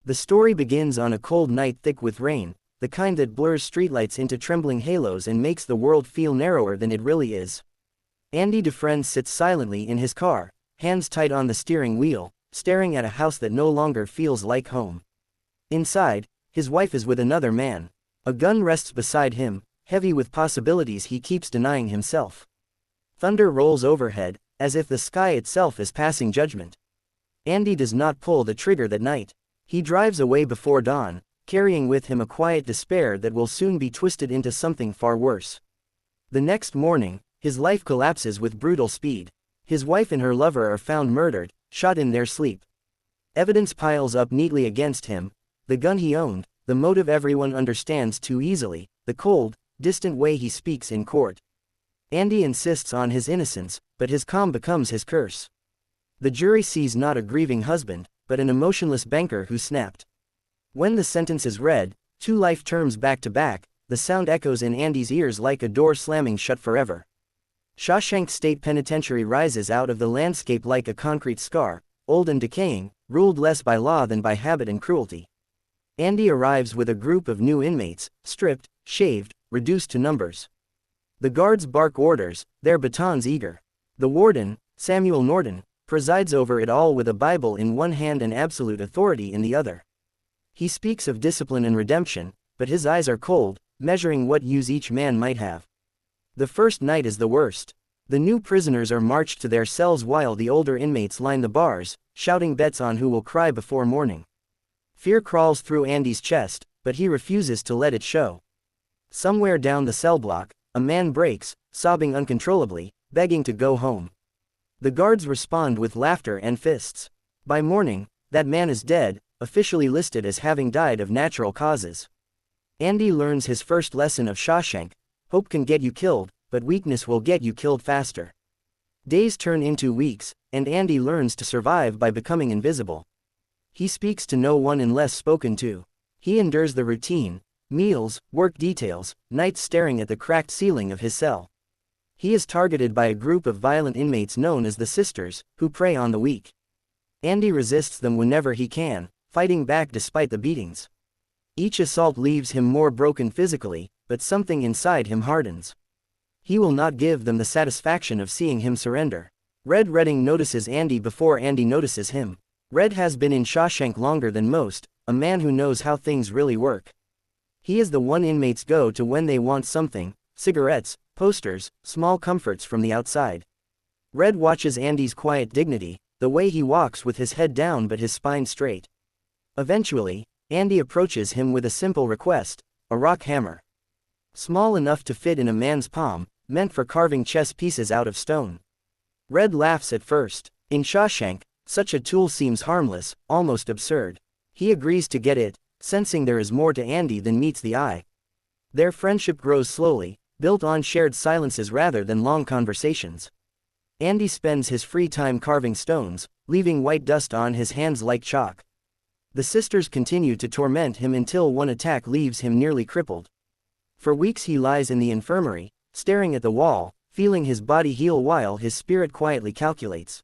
The story begins on a cold night thick with rain, the kind that blurs streetlights into trembling halos and makes the world feel narrower than it really is. Andy Dufresne sits silently in his car, hands tight on the steering wheel, staring at a house that no longer feels like home. Inside, his wife is with another man. A gun rests beside him, heavy with possibilities he keeps denying himself. Thunder rolls overhead, as if the sky itself is passing judgment. Andy does not pull the trigger that night. He drives away before dawn, carrying with him a quiet despair that will soon be twisted into something far worse. The next morning, his life collapses with brutal speed. His wife and her lover are found murdered, shot in their sleep. Evidence piles up neatly against him: the gun he owned, the motive everyone understands too easily, the cold, distant way he speaks in court. Andy insists on his innocence, but his calm becomes his curse. The jury sees not a grieving husband, but an emotionless banker who snapped. When the sentence is read, 2 life terms back to back, the sound echoes in Andy's ears like a door slamming shut forever. Shawshank State Penitentiary rises out of the landscape like a concrete scar, old and decaying, ruled less by law than by habit and cruelty. Andy arrives with a group of new inmates, stripped, shaved, reduced to numbers. The guards bark orders, their batons eager. The warden, Samuel Norton, presides over it all with a Bible in one hand and absolute authority in the other. He speaks of discipline and redemption, but his eyes are cold, measuring what use each man might have. The first night is the worst. The new prisoners are marched to their cells while the older inmates line the bars, shouting bets on who will cry before morning. Fear crawls through Andy's chest, but he refuses to let it show. Somewhere down the cell block, a man breaks, sobbing uncontrollably, begging to go home. The guards respond with laughter and fists. By morning, that man is dead, officially listed as having died of natural causes. Andy learns his first lesson of Shawshank: hope can get you killed, but weakness will get you killed faster. Days turn into weeks, and Andy learns to survive by becoming invisible. He speaks to no one unless spoken to. He endures the routine: meals, work details, nights staring at the cracked ceiling of his cell. He is targeted by a group of violent inmates known as the Sisters, who prey on the weak. Andy resists them whenever he can, fighting back despite the beatings. Each assault leaves him more broken physically, but something inside him hardens. He will not give them the satisfaction of seeing him surrender. Red Redding notices Andy before Andy notices him. Red has been in Shawshank longer than most, a man who knows how things really work. He is the one inmates go to when they want something: cigarettes, posters, small comforts from the outside. Red watches Andy's quiet dignity, the way he walks with his head down but his spine straight. Eventually, Andy approaches him with a simple request: a rock hammer. Small enough to fit in a man's palm, meant for carving chess pieces out of stone. Red laughs at first. In Shawshank, such a tool seems harmless, almost absurd. He agrees to get it, sensing there is more to Andy than meets the eye. Their friendship grows slowly, built on shared silences rather than long conversations. Andy spends his free time carving stones, leaving white dust on his hands like chalk. The Sisters continue to torment him until one attack leaves him nearly crippled. For weeks he lies in the infirmary, staring at the wall, feeling his body heal while his spirit quietly calculates.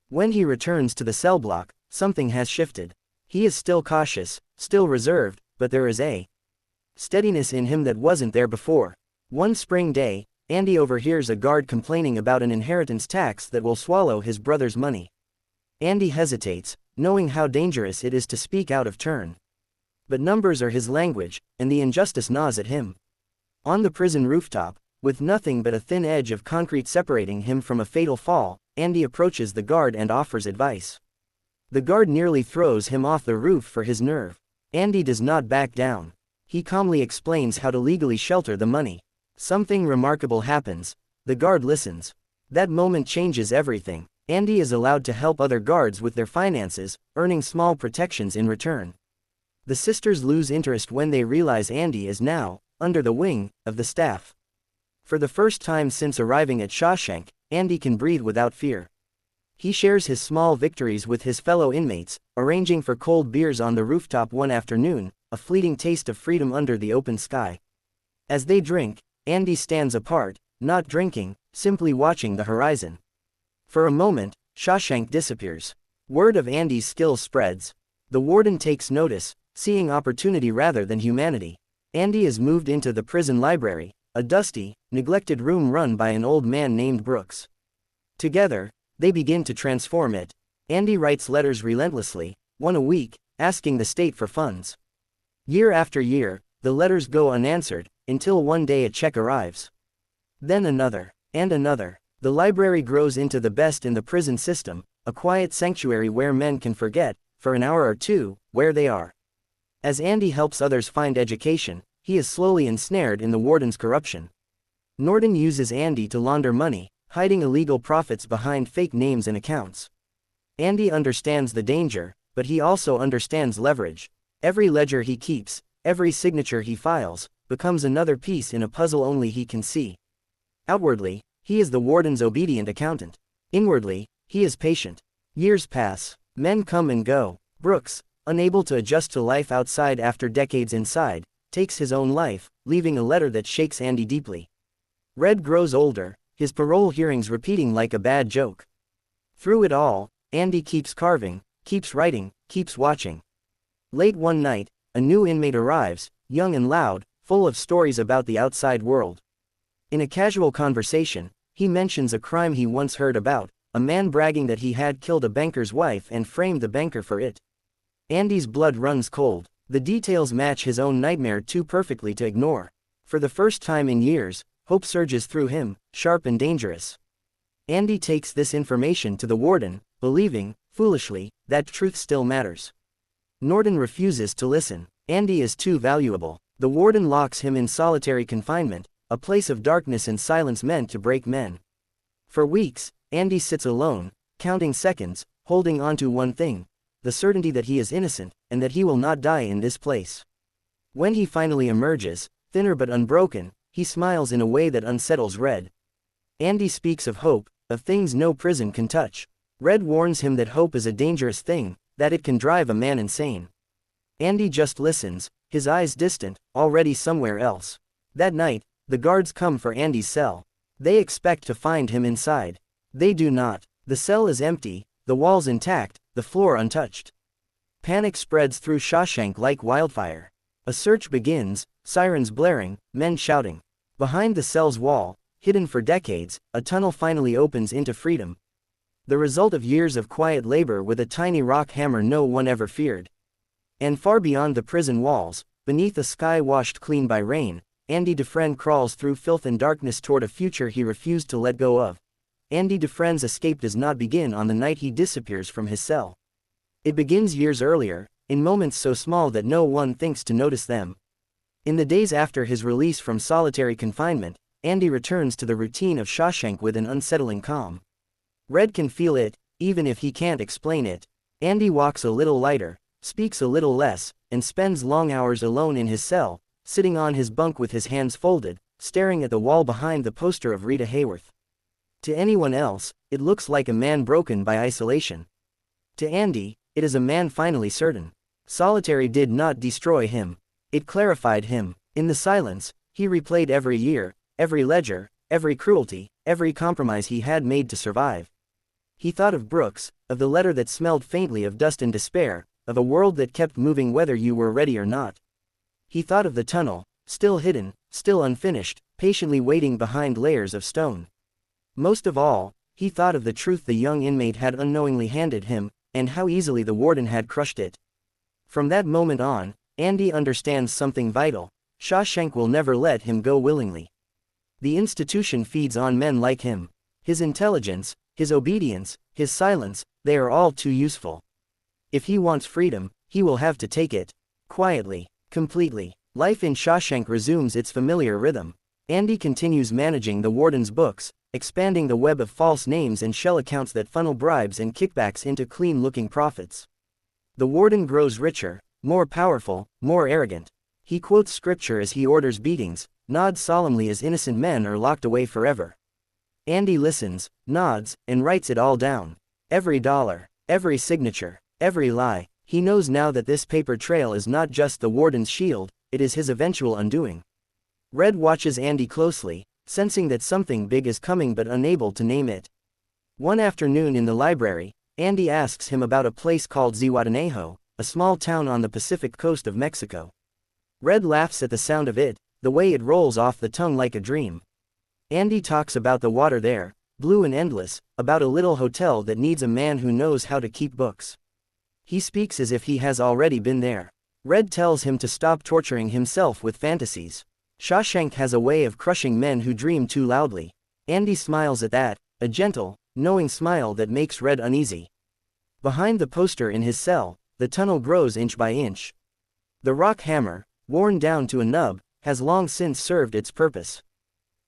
When he returns to the cell block, something has shifted. He is still cautious, still reserved, but there is a steadiness in him that wasn't there before. One spring day, Andy overhears a guard complaining about an inheritance tax that will swallow his brother's money. Andy hesitates, knowing how dangerous it is to speak out of turn. But numbers are his language, and the injustice gnaws at him. On the prison rooftop, with nothing but a thin edge of concrete separating him from a fatal fall, Andy approaches the guard and offers advice. The guard nearly throws him off the roof for his nerve. Andy does not back down. He calmly explains how to legally shelter the money. Something remarkable happens. The guard listens. That moment changes everything. Andy is allowed to help other guards with their finances, earning small protections in return. The Sisters lose interest when they realize Andy is now under the wing of the staff. For the first time since arriving at Shawshank, Andy can breathe without fear. He shares his small victories with his fellow inmates, arranging for cold beers on the rooftop one afternoon, a fleeting taste of freedom under the open sky. As they drink, Andy stands apart, not drinking, simply watching the horizon. For a moment, Shawshank disappears. Word of Andy's skill spreads. The warden takes notice, seeing opportunity rather than humanity. Andy is moved into the prison library, a dusty, neglected room run by an old man named Brooks. Together, they begin to transform it. Andy writes letters relentlessly, one a week, asking the state for funds. Year after year, the letters go unanswered, until one day a check arrives. Then another, and another. The library grows into the best in the prison system, a quiet sanctuary where men can forget, for an hour or two, where they are. As Andy helps others find education, he is slowly ensnared in the warden's corruption. Norden uses Andy to launder money, hiding illegal profits behind fake names and accounts. Andy understands the danger, but he also understands leverage. Every ledger he keeps, every signature he files, becomes another piece in a puzzle only he can see. Outwardly, he is the warden's obedient accountant. Inwardly, he is patient. Years pass, men come and go. Brooks, unable to adjust to life outside after decades inside, takes his own life, leaving a letter that shakes Andy deeply. Red grows older, his parole hearings repeating like a bad joke. Through it all, Andy keeps carving, keeps writing, keeps watching. Late one night, a new inmate arrives, young and loud, full of stories about the outside world. In a casual conversation, he mentions a crime he once heard about, a man bragging that he had killed a banker's wife and framed the banker for it. Andy's blood runs cold. The details match his own nightmare too perfectly to ignore. For the first time in years, hope surges through him, sharp and dangerous. Andy takes this information to the warden, believing, foolishly, that truth still matters. Norden refuses to listen. Andy is too valuable. The warden locks him in solitary confinement, a place of darkness and silence meant to break men. For weeks, Andy sits alone, counting seconds, holding on to one thing: the certainty that he is innocent, and that he will not die in this place. When he finally emerges, thinner but unbroken, he smiles in a way that unsettles Red. Andy speaks of hope, of things no prison can touch. Red warns him that hope is a dangerous thing, that it can drive a man insane. Andy just listens, his eyes distant, already somewhere else. That night, the guards come for Andy's cell. They expect to find him inside. They do not. The cell is empty, the walls intact, the floor untouched. Panic spreads through Shawshank like wildfire. A search begins, sirens blaring, men shouting. Behind the cell's wall, hidden for decades, a tunnel finally opens into freedom. The result of years of quiet labor with a tiny rock hammer no one ever feared. And far beyond the prison walls, beneath a sky washed clean by rain, Andy Dufresne crawls through filth and darkness toward a future he refused to let go of. Andy Dufresne's escape does not begin on the night he disappears from his cell. It begins years earlier, in moments so small that no one thinks to notice them. In the days after his release from solitary confinement, Andy returns to the routine of Shawshank with an unsettling calm. Red can feel it, even if he can't explain it. Andy walks a little lighter, speaks a little less, and spends long hours alone in his cell, sitting on his bunk with his hands folded, staring at the wall behind the poster of Rita Hayworth. To anyone else, it looks like a man broken by isolation. To Andy, it is a man finally certain. Solitary did not destroy him. It clarified him. In the silence, he replayed every year, every ledger, every cruelty, every compromise he had made to survive. He thought of Brooks, of the letter that smelled faintly of dust and despair, of a world that kept moving whether you were ready or not. He thought of the tunnel, still hidden, still unfinished, patiently waiting behind layers of stone. Most of all, he thought of the truth the young inmate had unknowingly handed him, and how easily the warden had crushed it. From that moment on, Andy understands something vital: Shawshank will never let him go willingly. The institution feeds on men like him. His intelligence, his obedience, his silence, they are all too useful. If he wants freedom, he will have to take it. Quietly, completely. Life in Shawshank resumes its familiar rhythm. Andy continues managing the warden's books, expanding the web of false names and shell accounts that funnel bribes and kickbacks into clean-looking profits. The warden grows richer, more powerful, more arrogant. He quotes scripture as he orders beatings, nods solemnly as innocent men are locked away forever. Andy listens, nods, and writes it all down. Every dollar, every signature, every lie. He knows now that this paper trail is not just the warden's shield, it is his eventual undoing. Red watches Andy closely, sensing that something big is coming but unable to name it. One afternoon in the library, Andy asks him about a place called Zihuatanejo, a small town on the Pacific coast of Mexico. Red laughs at the sound of it, the way it rolls off the tongue like a dream. Andy talks about the water there, blue and endless, about a little hotel that needs a man who knows how to keep books. He speaks as if he has already been there. Red tells him to stop torturing himself with fantasies. Shawshank has a way of crushing men who dream too loudly. Andy smiles at that, a gentle, knowing smile that makes Red uneasy. Behind the poster in his cell, the tunnel grows inch by inch. The rock hammer, worn down to a nub, has long since served its purpose.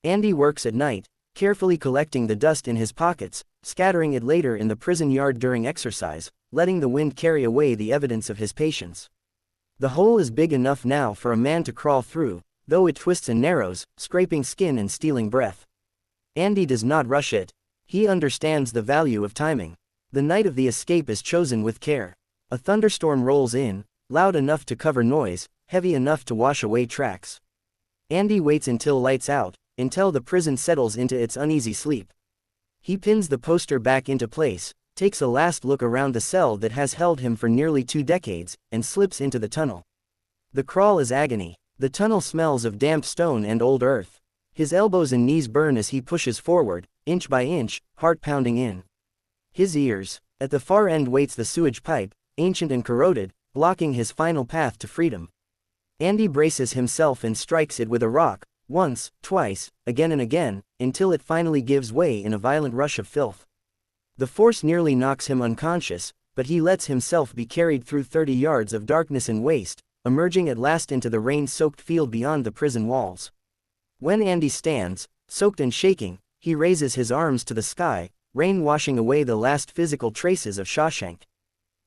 Andy works at night, carefully collecting the dust in his pockets, scattering it later in the prison yard during exercise, letting the wind carry away the evidence of his patience. The hole is big enough now for a man to crawl through, though it twists and narrows, scraping skin and stealing breath. Andy does not rush it. He understands the value of timing. The night of the escape is chosen with care. A thunderstorm rolls in, loud enough to cover noise, heavy enough to wash away tracks. Andy waits until lights out, until the prison settles into its uneasy sleep. He pins the poster back into place, takes a last look around the cell that has held him for nearly 2 decades, and slips into the tunnel. The crawl is agony. The tunnel smells of damp stone and old earth. His elbows and knees burn as he pushes forward, inch by inch, heart pounding in. His ears. At the far end waits the sewage pipe, ancient and corroded, blocking his final path to freedom. Andy braces himself and strikes it with a rock, once, twice, again and again, until it finally gives way in a violent rush of filth. The force nearly knocks him unconscious, but he lets himself be carried through 30 yards of darkness and waste, emerging at last into the rain-soaked field beyond the prison walls. When Andy stands, soaked and shaking, he raises his arms to the sky, rain washing away the last physical traces of Shawshank.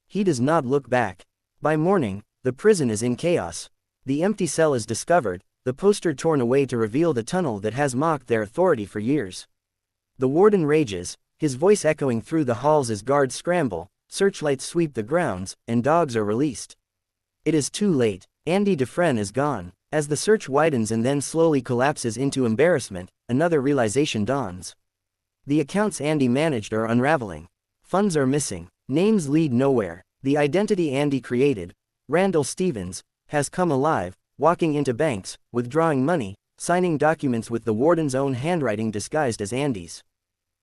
He does not look back. By morning, the prison is in chaos. The empty cell is discovered, the poster torn away to reveal the tunnel that has mocked their authority for years. The warden rages, his voice echoing through the halls as guards scramble, searchlights sweep the grounds, and dogs are released. It is too late. Andy Dufresne is gone. As the search widens and then slowly collapses into embarrassment, another realization dawns. The accounts Andy managed are unraveling. Funds are missing. Names lead nowhere. The identity Andy created, Randall Stevens, has come alive, walking into banks, withdrawing money, signing documents with the warden's own handwriting disguised as Andy's.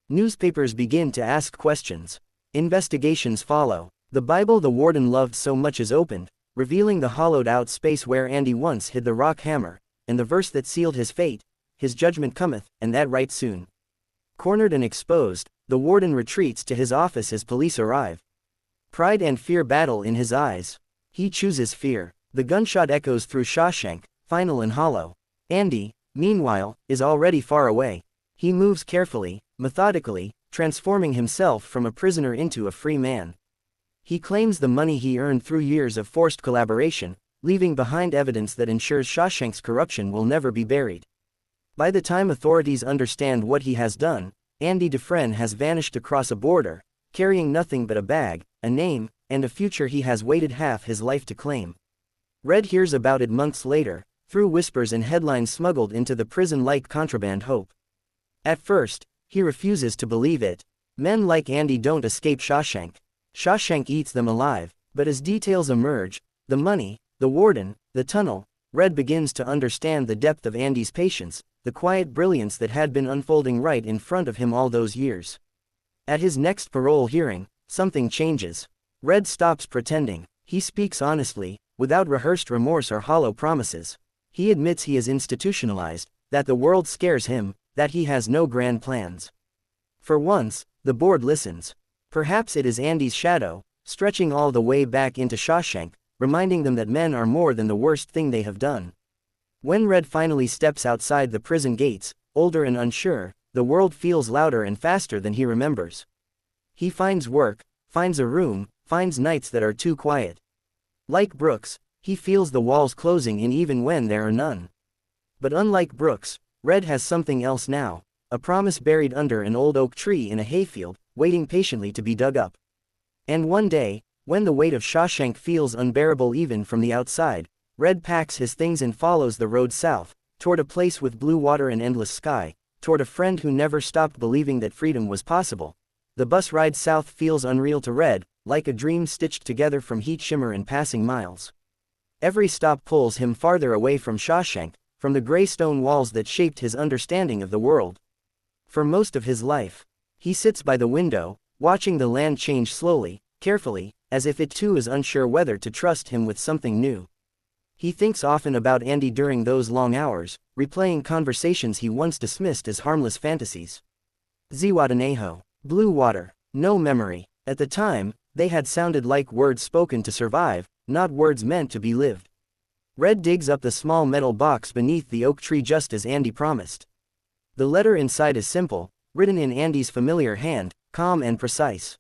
Newspapers begin to ask questions. Investigations follow. The Bible the warden loved so much is opened, revealing the hollowed-out space where Andy once hid the rock hammer, and the verse that sealed his fate, "His judgment cometh, and that right soon." Cornered and exposed, the warden retreats to his office as police arrive. Pride and fear battle in his eyes. He chooses fear. The gunshot echoes through Shawshank, final and hollow. Andy, meanwhile, is already far away. He moves carefully, methodically, transforming himself from a prisoner into a free man. He claims the money he earned through years of forced collaboration, leaving behind evidence that ensures Shawshank's corruption will never be buried. By the time authorities understand what he has done, Andy Dufresne has vanished across a border, carrying nothing but a bag, a name, and a future he has waited half his life to claim. Red hears about it months later, through whispers and headlines smuggled into the prison like contraband hope. At first, he refuses to believe it. Men like Andy don't escape Shawshank. Shawshank eats them alive. But as details emerge, the money, the warden, the tunnel, Red begins to understand the depth of Andy's patience, the quiet brilliance that had been unfolding right in front of him all those years. At his next parole hearing, something changes. Red stops pretending. He speaks honestly, without rehearsed remorse or hollow promises. He admits he is institutionalized, that the world scares him, that he has no grand plans. For once, the board listens. Perhaps it is Andy's shadow, stretching all the way back into Shawshank, reminding them that men are more than the worst thing they have done. When Red finally steps outside the prison gates, older and unsure, the world feels louder and faster than he remembers. He finds work, finds a room, finds nights that are too quiet. Like Brooks, he feels the walls closing in even when there are none. But unlike Brooks, Red has something else now, a promise buried under an old oak tree in a hayfield, waiting patiently to be dug up. And one day, when the weight of Shawshank feels unbearable even from the outside, Red packs his things and follows the road south, toward a place with blue water and endless sky, toward a friend who never stopped believing that freedom was possible, The bus ride south feels unreal to Red, like a dream stitched together from heat shimmer and passing miles. Every stop pulls him farther away from Shawshank, from the gray stone walls that shaped his understanding of the world. For most of his life, he sits by the window, watching the land change slowly, carefully, as if it too is unsure whether to trust him with something new. He thinks often about Andy during those long hours, replaying conversations he once dismissed as harmless fantasies. Zihuatanejo. Blue water. No memory. At the time, they had sounded like words spoken to survive, not words meant to be lived. Red digs up the small metal box beneath the oak tree just as Andy promised. The letter inside is simple, written in Andy's familiar hand, calm and precise.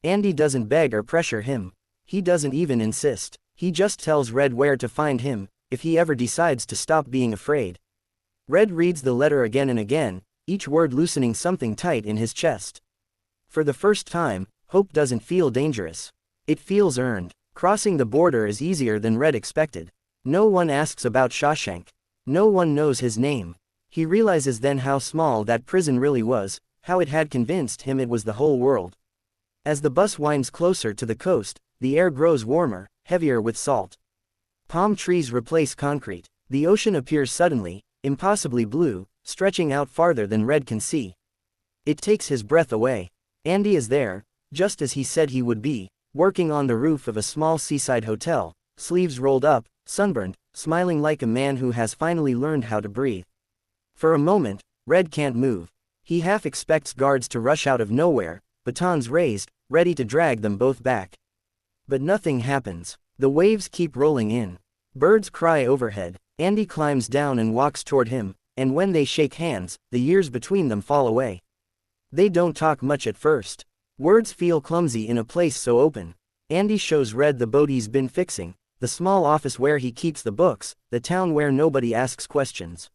Andy doesn't beg or pressure him. He doesn't even insist. He just tells Red where to find him, if he ever decides to stop being afraid. Red reads the letter again and again, each word loosening something tight in his chest. For the first time, hope doesn't feel dangerous. It feels earned. Crossing the border is easier than Red expected. No one asks about Shawshank. No one knows his name. He realizes then how small that prison really was, how it had convinced him it was the whole world. As the bus winds closer to the coast, the air grows warmer, heavier with salt. Palm trees replace concrete. The ocean appears suddenly, impossibly blue, stretching out farther than Red can see. It takes his breath away. Andy is there, just as he said he would be, working on the roof of a small seaside hotel, sleeves rolled up, sunburned, smiling like a man who has finally learned how to breathe. For a moment, Red can't move. He half expects guards to rush out of nowhere, batons raised, ready to drag them both back. But nothing happens. The waves keep rolling in. Birds cry overhead. Andy climbs down and walks toward him, and when they shake hands, the years between them fall away. They don't talk much at first. Words feel clumsy in a place so open. Andy shows Red the boat he's been fixing, the small office where he keeps the books, the town where nobody asks questions.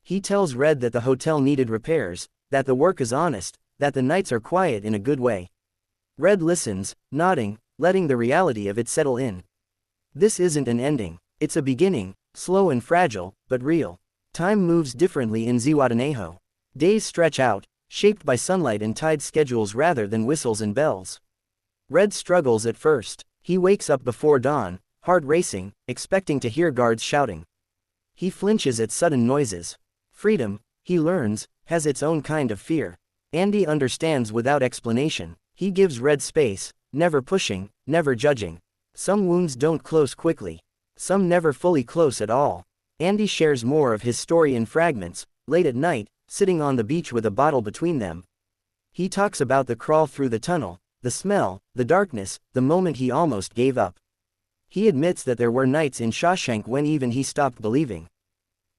He tells Red that the hotel needed repairs, that the work is honest, that the nights are quiet in a good way. Red listens, nodding, letting the reality of it settle in. This isn't an ending. It's a beginning, slow and fragile, but real. Time moves differently in Zihuatanejo. Days stretch out, shaped by sunlight and tide schedules rather than whistles and bells. Red struggles at first. He wakes up before dawn, heart racing, expecting to hear guards shouting. He flinches at sudden noises. Freedom, he learns, has its own kind of fear. Andy understands without explanation. He gives Red space, never pushing, never judging. Some wounds don't close quickly. Some never fully close at all. Andy shares more of his story in fragments, late at night, sitting on the beach with a bottle between them. He talks about the crawl through the tunnel, the smell, the darkness, the moment he almost gave up. He admits that there were nights in Shawshank when even he stopped believing.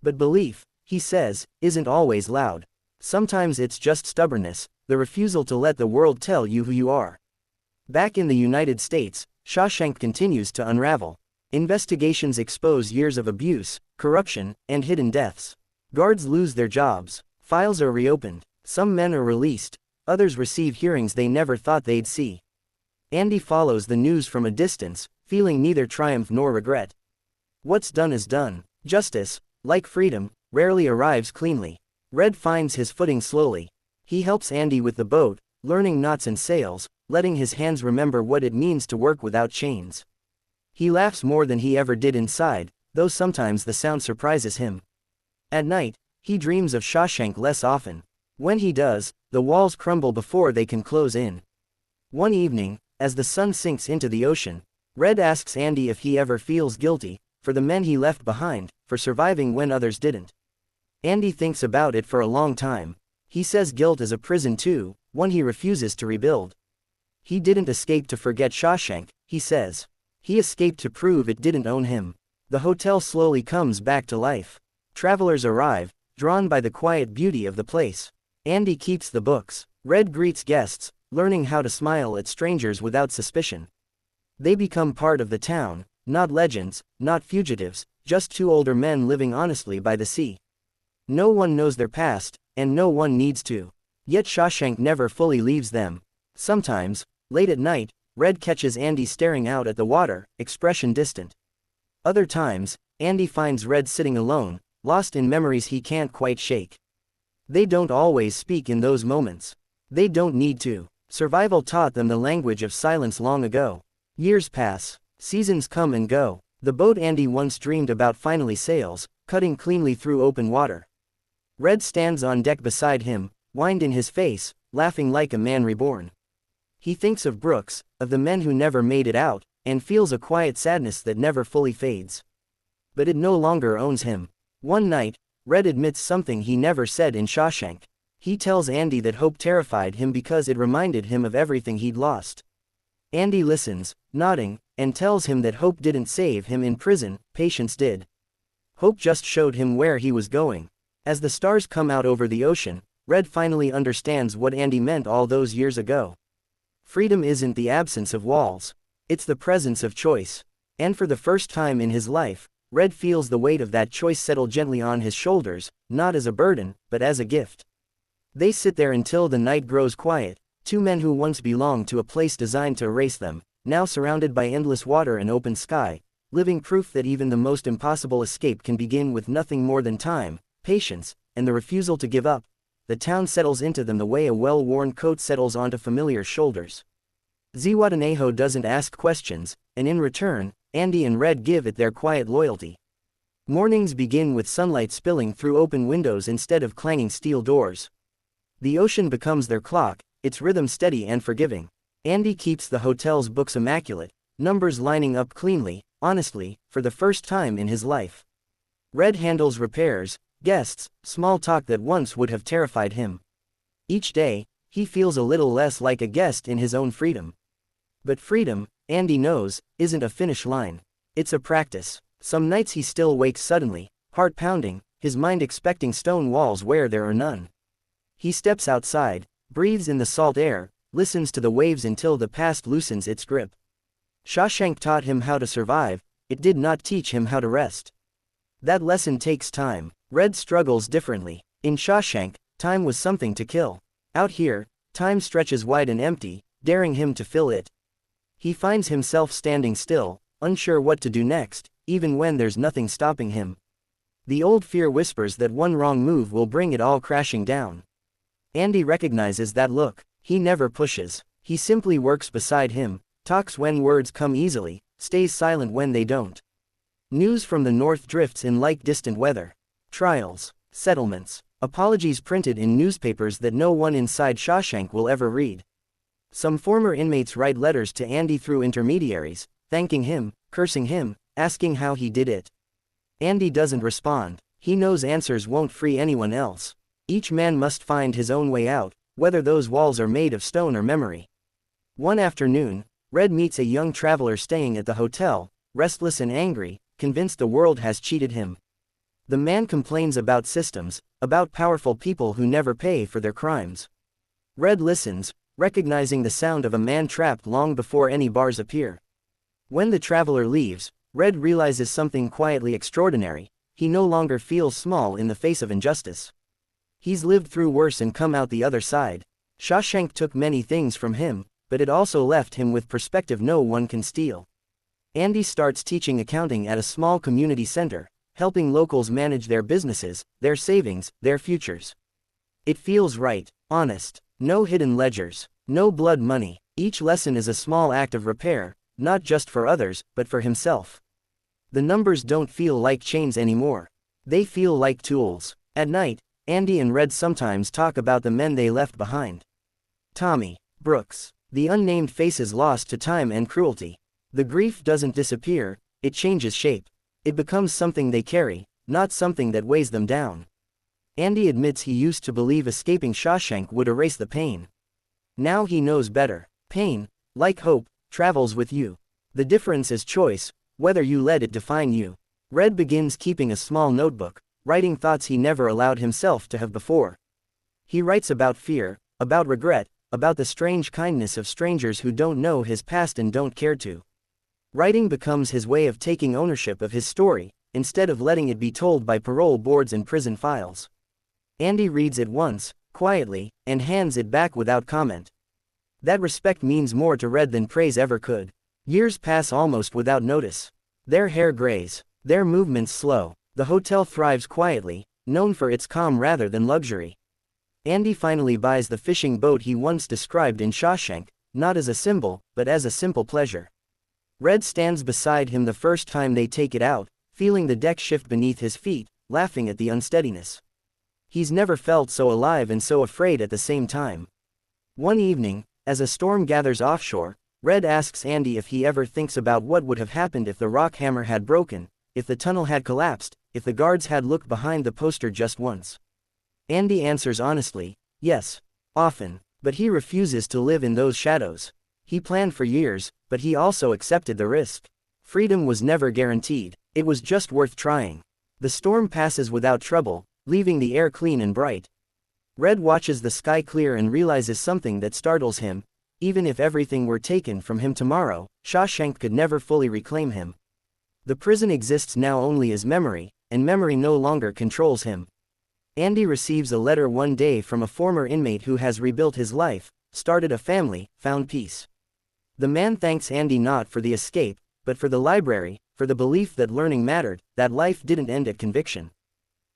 But belief, he says, isn't always loud. Sometimes it's just stubbornness, the refusal to let the world tell you who you are. Back in the United States, Shawshank continues to unravel. Investigations expose years of abuse, corruption, and hidden deaths. Guards lose their jobs. Files are reopened. Some men are released. Others receive hearings they never thought they'd see. Andy follows the news from a distance, feeling neither triumph nor regret. What's done is done. Justice, like freedom, rarely arrives cleanly. Red finds his footing slowly. He helps Andy with the boat, learning knots and sails, letting his hands remember what it means to work without chains. He laughs more than he ever did inside, though sometimes the sound surprises him. At night, he dreams of Shawshank less often. When he does, the walls crumble before they can close in. One evening, as the sun sinks into the ocean, Red asks Andy if he ever feels guilty, for the men he left behind, for surviving when others didn't. Andy thinks about it for a long time. He says guilt is a prison too, one he refuses to rebuild. He didn't escape to forget Shawshank, he says. He escaped to prove it didn't own him. The hotel slowly comes back to life. Travelers arrive, drawn by the quiet beauty of the place. Andy keeps the books. Red greets guests, learning how to smile at strangers without suspicion. They become part of the town, not legends, not fugitives, just two older men living honestly by the sea. No one knows their past, and no one needs to. Yet Shawshank never fully leaves them. Sometimes, late at night, Red catches Andy staring out at the water, expression distant. Other times, Andy finds Red sitting alone, lost in memories he can't quite shake. They don't always speak in those moments. They don't need to. Survival taught them the language of silence long ago. Years pass. Seasons come and go. The boat Andy once dreamed about finally sails, cutting cleanly through open water. Red stands on deck beside him, wind in his face, laughing like a man reborn. He thinks of Brooks, of the men who never made it out, and feels a quiet sadness that never fully fades. But it no longer owns him. One night, Red admits something he never said in Shawshank. He tells Andy that hope terrified him because it reminded him of everything he'd lost. Andy listens, nodding, and tells him that hope didn't save him in prison, patience did. Hope just showed him where he was going. As the stars come out over the ocean, Red finally understands what Andy meant all those years ago. Freedom isn't the absence of walls. It's the presence of choice. And for the first time in his life, Red feels the weight of that choice settle gently on his shoulders, not as a burden, but as a gift. They sit there until the night grows quiet, two men who once belonged to a place designed to erase them, now surrounded by endless water and open sky, living proof that even the most impossible escape can begin with nothing more than time, patience, and the refusal to give up. The town settles into them the way a well-worn coat settles onto familiar shoulders. Zihuatanejo doesn't ask questions, and in return, Andy and Red give it their quiet loyalty. Mornings begin with sunlight spilling through open windows instead of clanging steel doors. The ocean becomes their clock, its rhythm steady and forgiving. Andy keeps the hotel's books immaculate, numbers lining up cleanly, honestly, for the first time in his life. Red handles repairs, guests, small talk that once would have terrified him. Each day, he feels a little less like a guest in his own freedom. But freedom, Andy knows, isn't a finish line. It's a practice. Some nights he still wakes suddenly, heart pounding, his mind expecting stone walls where there are none. He steps outside, breathes in the salt air, listens to the waves until the past loosens its grip. Shawshank taught him how to survive, it did not teach him how to rest. That lesson takes time. Red struggles differently. In Shawshank, time was something to kill. Out here, time stretches wide and empty, daring him to fill it. He finds himself standing still, unsure what to do next, even when there's nothing stopping him. The old fear whispers that one wrong move will bring it all crashing down. Andy recognizes that look. He never pushes. He simply works beside him, talks when words come easily, stays silent when they don't. News from the north drifts in like distant weather. Trials, settlements, apologies printed in newspapers that no one inside Shawshank will ever read. Some former inmates write letters to Andy through intermediaries, thanking him, cursing him, asking how he did it. Andy doesn't respond. He knows answers won't free anyone else. Each man must find his own way out, whether those walls are made of stone or memory. One afternoon, Red meets a young traveler staying at the hotel, restless and angry, convinced the world has cheated him. The man complains about systems, about powerful people who never pay for their crimes. Red listens, recognizing the sound of a man trapped long before any bars appear. When the traveler leaves, Red realizes something quietly extraordinary. He no longer feels small in the face of injustice. He's lived through worse and come out the other side. Shawshank took many things from him, but it also left him with perspective no one can steal. Andy starts teaching accounting at a small community center, helping locals manage their businesses, their savings, their futures. It feels right, honest. No hidden ledgers, no blood money. Each lesson is a small act of repair, not just for others, but for himself. The numbers don't feel like chains anymore. They feel like tools. At night, Andy and Red sometimes talk about the men they left behind. Tommy, Brooks, the unnamed faces lost to time and cruelty. The grief doesn't disappear, it changes shape. It becomes something they carry, not something that weighs them down. Andy admits he used to believe escaping Shawshank would erase the pain. Now he knows better. Pain, like hope, travels with you. The difference is choice, whether you let it define you. Red begins keeping a small notebook, writing thoughts he never allowed himself to have before. He writes about fear, about regret, about the strange kindness of strangers who don't know his past and don't care to. Writing becomes his way of taking ownership of his story, instead of letting it be told by parole boards and prison files. Andy reads it once, quietly, and hands it back without comment. That respect means more to Red than praise ever could. Years pass almost without notice. Their hair grays, their movements slow. The hotel thrives quietly, known for its calm rather than luxury. Andy finally buys the fishing boat he once described in Shawshank, not as a symbol, but as a simple pleasure. Red stands beside him the first time they take it out, feeling the deck shift beneath his feet, laughing at the unsteadiness. He's never felt so alive and so afraid at the same time. One evening, as a storm gathers offshore, Red asks Andy if he ever thinks about what would have happened if the rock hammer had broken, if the tunnel had collapsed, if the guards had looked behind the poster just once. Andy answers honestly, yes, often, but he refuses to live in those shadows. He planned for years, but he also accepted the risk. Freedom was never guaranteed, it was just worth trying. The storm passes without trouble, leaving the air clean and bright. Red watches the sky clear and realizes something that startles him. Even if everything were taken from him tomorrow, Shawshank could never fully reclaim him. The prison exists now only as memory, and memory no longer controls him. Andy receives a letter one day from a former inmate who has rebuilt his life, started a family, found peace. The man thanks Andy not for the escape, but for the library, for the belief that learning mattered, that life didn't end at conviction.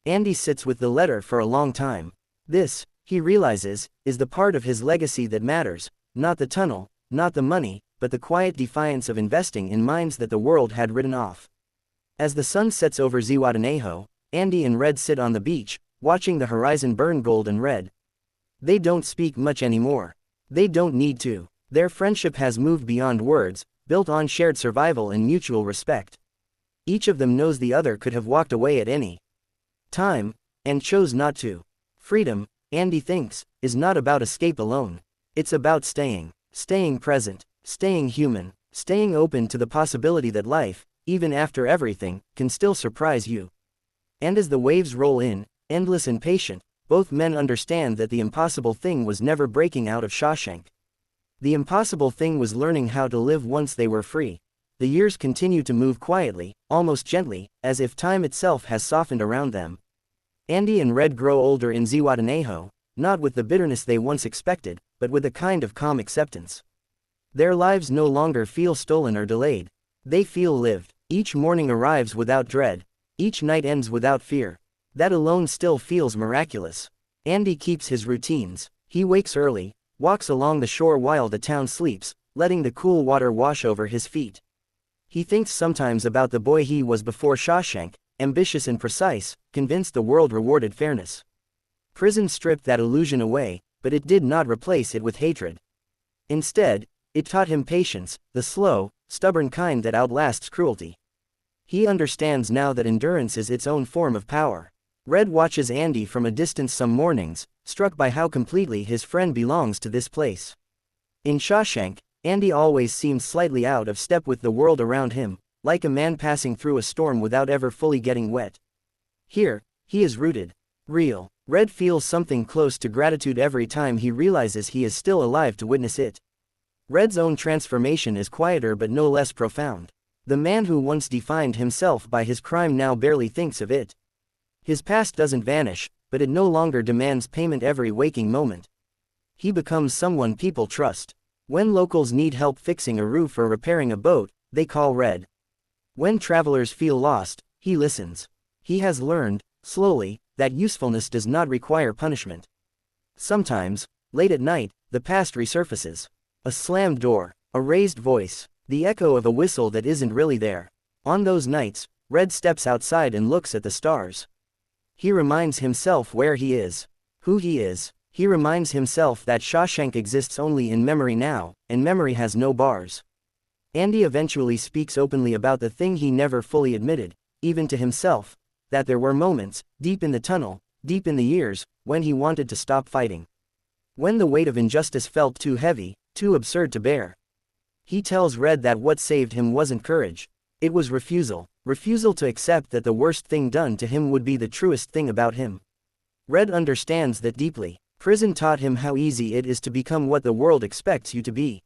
Andy sits with the letter for a long time. This, he realizes, is the part of his legacy that matters, not the tunnel, not the money, but the quiet defiance of investing in minds that the world had written off. As the sun sets over Zihuatanejo, Andy and Red sit on the beach, watching the horizon burn gold and red. They don't speak much anymore. They don't need to. Their friendship has moved beyond words, built on shared survival and mutual respect. Each of them knows the other could have walked away at any time, and chose not to. Freedom, Andy thinks, is not about escape alone. It's about staying present, staying human, staying open to the possibility that life, even after everything, can still surprise you. And as the waves roll in, endless and patient, both men understand that the impossible thing was never breaking out of Shawshank. The impossible thing was learning how to live once they were free. The years continue to move quietly, almost gently, as if time itself has softened around them. Andy and Red grow older in Zihuatanejo, not with the bitterness they once expected, but with a kind of calm acceptance. Their lives no longer feel stolen or delayed. They feel lived. Each morning arrives without dread. Each night ends without fear. That alone still feels miraculous. Andy keeps his routines. He wakes early, walks along the shore while the town sleeps, letting the cool water wash over his feet. He thinks sometimes about the boy he was before Shawshank, ambitious and precise, convinced the world rewarded fairness. Prison stripped that illusion away, but it did not replace it with hatred. Instead, it taught him patience, the slow, stubborn kind that outlasts cruelty. He understands now that endurance is its own form of power. Red watches Andy from a distance some mornings, struck by how completely his friend belongs to this place. In Shawshank, Andy always seems slightly out of step with the world around him, like a man passing through a storm without ever fully getting wet. Here, he is rooted. Real. Red feels something close to gratitude every time he realizes he is still alive to witness it. Red's own transformation is quieter but no less profound. The man who once defined himself by his crime now barely thinks of it. His past doesn't vanish, but it no longer demands payment every waking moment. He becomes someone people trust. When locals need help fixing a roof or repairing a boat, they call Red. When travelers feel lost, he listens. He has learned, slowly, that usefulness does not require punishment. Sometimes, late at night, the past resurfaces. A slammed door, a raised voice, the echo of a whistle that isn't really there. On those nights, Red steps outside and looks at the stars. He reminds himself where he is, who he is. He reminds himself that Shawshank exists only in memory now, and memory has no bars. Andy eventually speaks openly about the thing he never fully admitted, even to himself, that there were moments, deep in the tunnel, deep in the years, when he wanted to stop fighting. When the weight of injustice felt too heavy, too absurd to bear. He tells Red that what saved him wasn't courage. It was refusal. Refusal to accept that the worst thing done to him would be the truest thing about him. Red understands that deeply. Prison taught him how easy it is to become what the world expects you to be.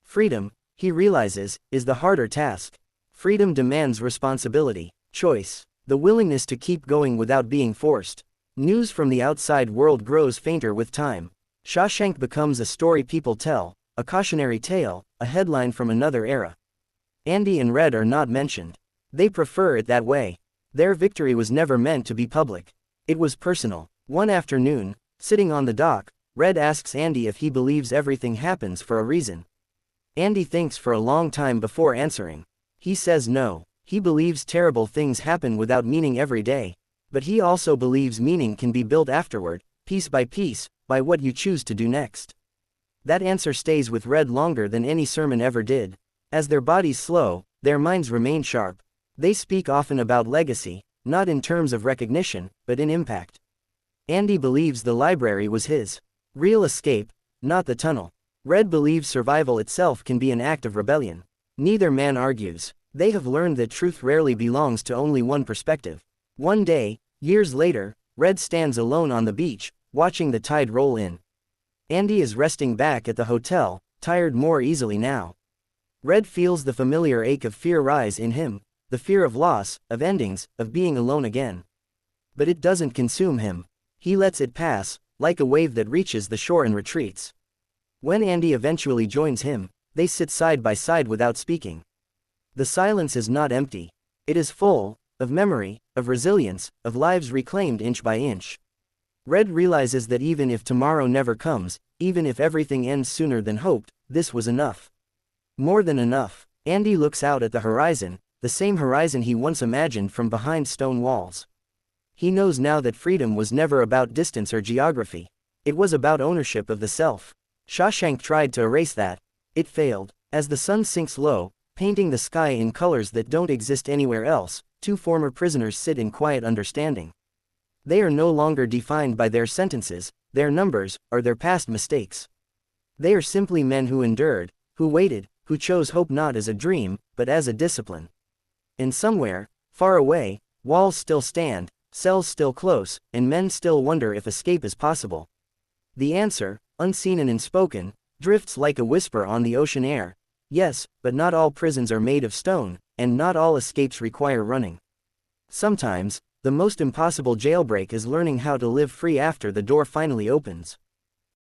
Freedom, he realizes, is the harder task. Freedom demands responsibility, choice, the willingness to keep going without being forced. News from the outside world grows fainter with time. Shawshank becomes a story people tell, a cautionary tale, a headline from another era. Andy and Red are not mentioned. They prefer it that way. Their victory was never meant to be public. It was personal. One afternoon, Sitting on the dock, Red asks Andy if he believes everything happens for a reason. Andy thinks for a long time before answering. He says no, he believes terrible things happen without meaning every day, but he also believes meaning can be built afterward, piece by piece, by what you choose to do next. That answer stays with Red longer than any sermon ever did. As their bodies slow, their minds remain sharp. They speak often about legacy, not in terms of recognition, but in impact. Andy believes the library was his real escape, not the tunnel. Red believes survival itself can be an act of rebellion. Neither man argues. They have learned that truth rarely belongs to only one perspective. One day, years later, Red stands alone on the beach, watching the tide roll in. Andy is resting back at the hotel, tired more easily now. Red feels the familiar ache of fear rise in him, the fear of loss, of endings, of being alone again. But it doesn't consume him. He lets it pass, like a wave that reaches the shore and retreats. When Andy eventually joins him, they sit side by side without speaking. The silence is not empty. It is full, of memory, of resilience, of lives reclaimed inch by inch. Red realizes that even if tomorrow never comes, even if everything ends sooner than hoped, this was enough. More than enough. Andy looks out at the horizon, the same horizon he once imagined from behind stone walls. He knows now that freedom was never about distance or geography. It was about ownership of the self. Shawshank tried to erase that. It failed. As the sun sinks low, painting the sky in colors that don't exist anywhere else, two former prisoners sit in quiet understanding. They are no longer defined by their sentences, their numbers, or their past mistakes. They are simply men who endured, who waited, who chose hope not as a dream, but as a discipline. And somewhere, far away, walls still stand, cells still close, and men still wonder if escape is possible. The answer, unseen and unspoken, drifts like a whisper on the ocean air. Yes, but not all prisons are made of stone, and not all escapes require running. Sometimes, the most impossible jailbreak is learning how to live free after the door finally opens.